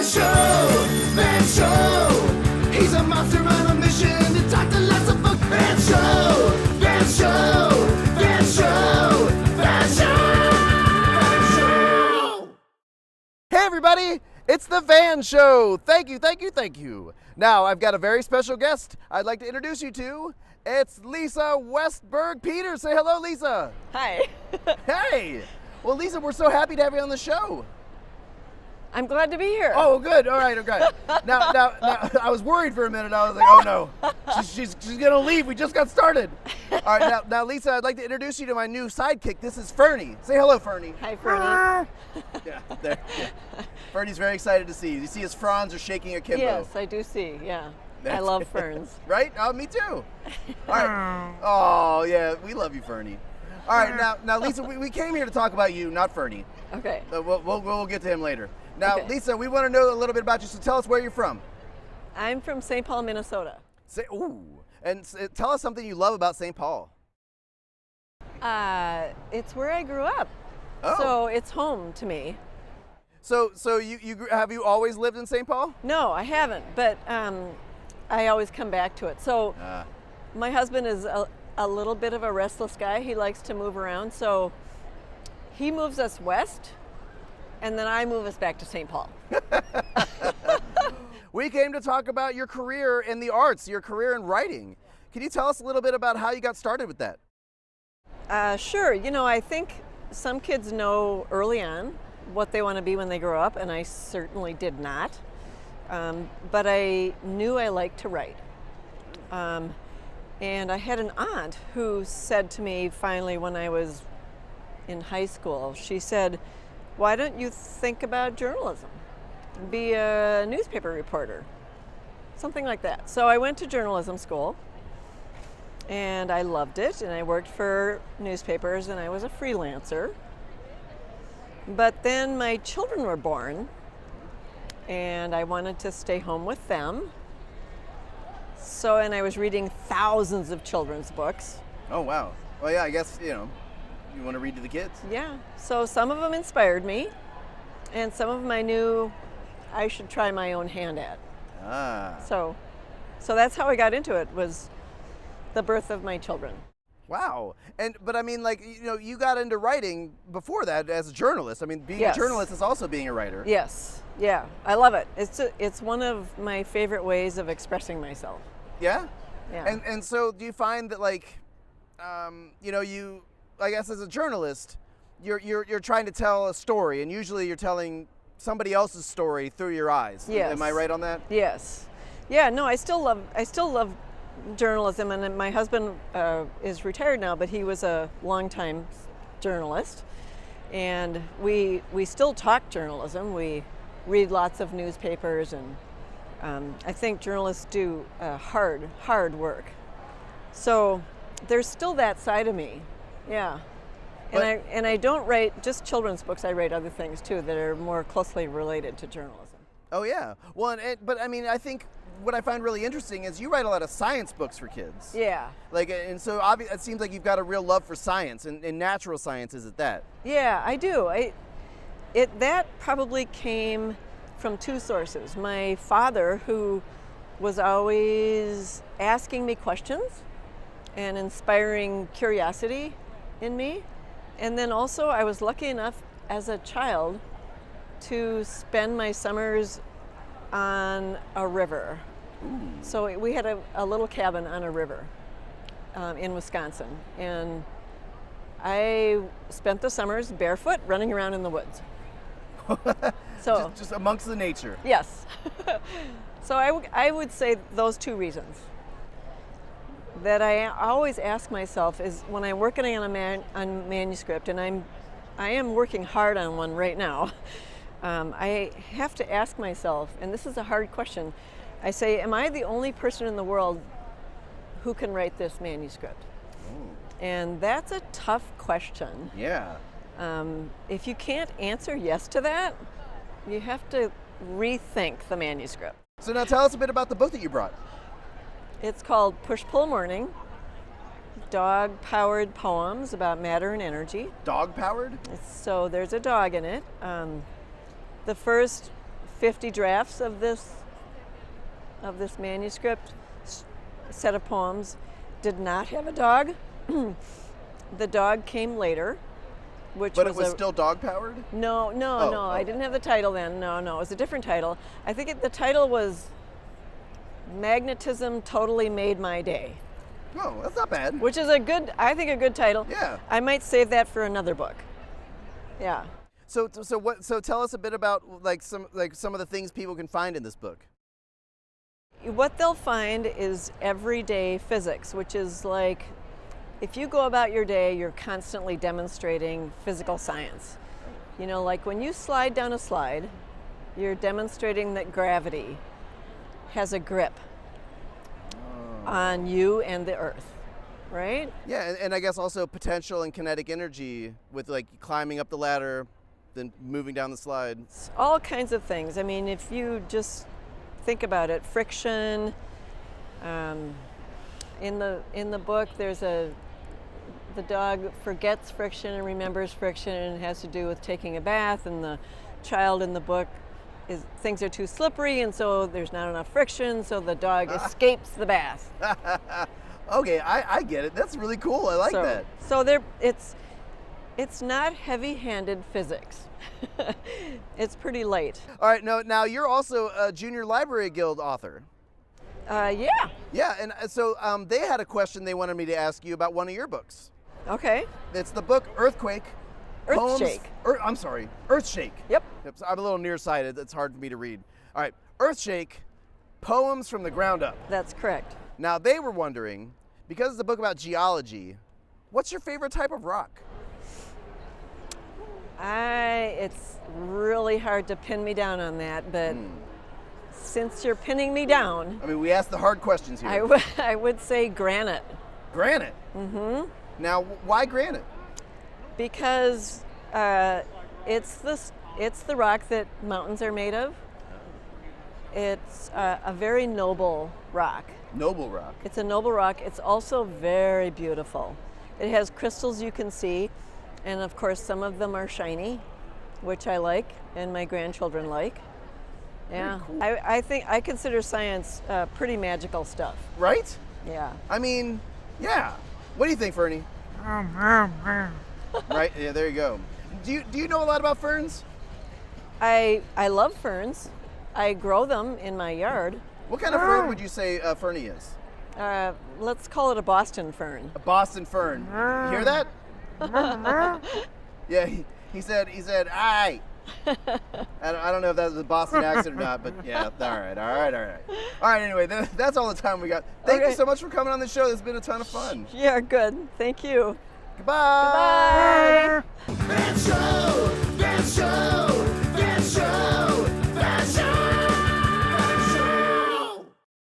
Van Show. He's a monster on a mission to talk to lots of folks. Van Show, Van Show, Van Show, Van Show. Hey everybody, it's the Van Show. Thank you, thank you, thank you. Now I've got a very special guest I'd like to introduce you to. It's Lisa Westberg Peters. Say hello, Lisa. Hi. Hey. Well, Lisa, we're so happy to have you on the show. I'm glad to be here. Oh, good. All right, okay. Now, I was worried for a minute. I was like, oh no, she's gonna leave. We just got started. All right, now, Lisa, I'd like to introduce you to my new sidekick. This is Fernie. Say hello, Fernie. Hi, Fernie. Yeah, there. Yeah. Fernie's very excited to see you. You see his fronds are shaking akimbo. Yes, I do see. Yeah, I love ferns. Right? Oh, me too. All right. Oh, yeah, we love you, Fernie. All right, now, Lisa, we came here to talk about you, not Fernie. Okay. We'll get to him later. Now, Okay. Lisa, we want to know a little bit about you, so tell us where you're from. I'm from St. Paul, Minnesota. Tell us something you love about St. Paul. It's where I grew up. Oh. So it's home to me. So have you always lived in St. Paul? No, I haven't, but I always come back to it. So my husband is a little bit of a restless guy. He likes to move around, so he moves us west, and then I move us back to St. Paul. We came to talk about your career in the arts, your career in writing. Can you tell us a little bit about how you got started with that? Sure. You know, I think some kids know early on what they want to be when they grow up, and I certainly did not. But I knew I liked to write. And I had an aunt who said to me finally when I was in high school, she said, "Why don't you think about journalism? Be a newspaper reporter." Something like that. So I went to journalism school, and I loved it, and I worked for newspapers, and I was a freelancer. But then my children were born, and I wanted to stay home with them. So, and I was reading thousands of children's books. Oh, wow. Well, yeah, I guess, you want to read to the kids. Yeah, so some of them inspired me, and some of them I knew I should try my own hand at. So that's how I got into it, was the birth of my children. Wow. But I mean, you got into writing before that as a journalist. I mean, being Yes. a journalist is also being a writer. Yes, yeah, I love it. It's one of my favorite ways of expressing myself. Yeah? Yeah. And so do you find that you, I guess as a journalist, you're trying to tell a story, and usually you're telling somebody else's story through your eyes. Yes. Am I right on that? Yes. Yeah, no, I still love journalism, and my husband is retired now, but he was a longtime journalist, and we still talk journalism. We read lots of newspapers, and I think journalists do hard work. So there's still that side of me, yeah. And I don't write just children's books. I write other things too that are more closely related to journalism. Oh yeah. Well, but I mean, I think what I find really interesting is you write a lot of science books for kids. Yeah. And so it seems like you've got a real love for science and natural sciences at that. Yeah, I do. That probably came from two sources. My father, who was always asking me questions and inspiring curiosity in me. And then also I was lucky enough as a child to spend my summers on a river. Ooh. So we had a little cabin on a river in Wisconsin. And I spent the summers barefoot running around in the woods. So just amongst the nature. Yes. So I would say those two reasons. That I always ask myself is when I'm working on a manuscript, and I am working hard on one right now, I have to ask myself, and this is a hard question, I say, am I the only person in the world who can write this manuscript? Ooh. And that's a tough question. Yeah. If you can't answer yes to that, you have to rethink the manuscript. So now tell us a bit about the book that you brought. It's called Push Pull Morning, dog-powered poems about matter and energy. Dog-powered? So there's a dog in it. The first 50 drafts of this manuscript set of poems. Did not have a dog. The dog came later, But it was still dog powered? No, I didn't have the title then. No, it was a different title. I think the title was Magnetism Totally Made My Day. Oh, that's not bad. Which is I think a good title. Yeah. I might save that for another book. Yeah. So tell us a bit about some of the things people can find in this book. What they'll find is everyday physics, which is like, if you go about your day, you're constantly demonstrating physical science. You know, like when you slide down a slide, you're demonstrating that gravity has a grip on you and the earth, right? Yeah, and I guess also potential and kinetic energy with like climbing up the ladder, then moving down the slide. It's all kinds of things. I mean, if you just think about it, friction. In the book, the dog forgets friction and remembers friction, and it has to do with taking a bath. And the child in the book things are too slippery, and so there's not enough friction, so the dog escapes the bath. Okay, I get it. That's really cool. I like that. So it's not heavy-handed physics. It's pretty light. All right, now you're also a Junior Library Guild author. Yeah. Yeah, and so they had a question they wanted me to ask you about one of your books. Okay. It's the book Earthquake. Earthshake. Earthshake. Yep. So I'm a little nearsighted. It's hard for me to read. All right, Earthshake, Poems from the Ground Up. That's correct. Now they were wondering, because it's a book about geology, what's your favorite type of rock? It's really hard to pin me down on that, but since you're pinning me down, I mean, we asked the hard questions here. I would say granite. Granite? Mm-hmm. Now, why granite? Because it's the rock that mountains are made of. It's a very noble rock. Noble rock. It's a noble rock. It's also very beautiful. It has crystals you can see, and of course some of them are shiny, which I like and my grandchildren like. Yeah, cool. I consider science pretty magical stuff. Right? Yeah. I mean, yeah. What do you think, Fernie? Right? Yeah, there you go. Do you know a lot about ferns? I love ferns. I grow them in my yard. What kind of fern would you say Fernie is? Let's call it a Boston fern. A Boston fern. You hear that? Yeah, he said, aye. I don't know if that was a Boston accent or not, but yeah, all right. All right, anyway, that's all the time we got. Thank you so much for coming on the show. It's been a ton of fun. Yeah, good. Thank you. Goodbye. Goodbye. Van Show!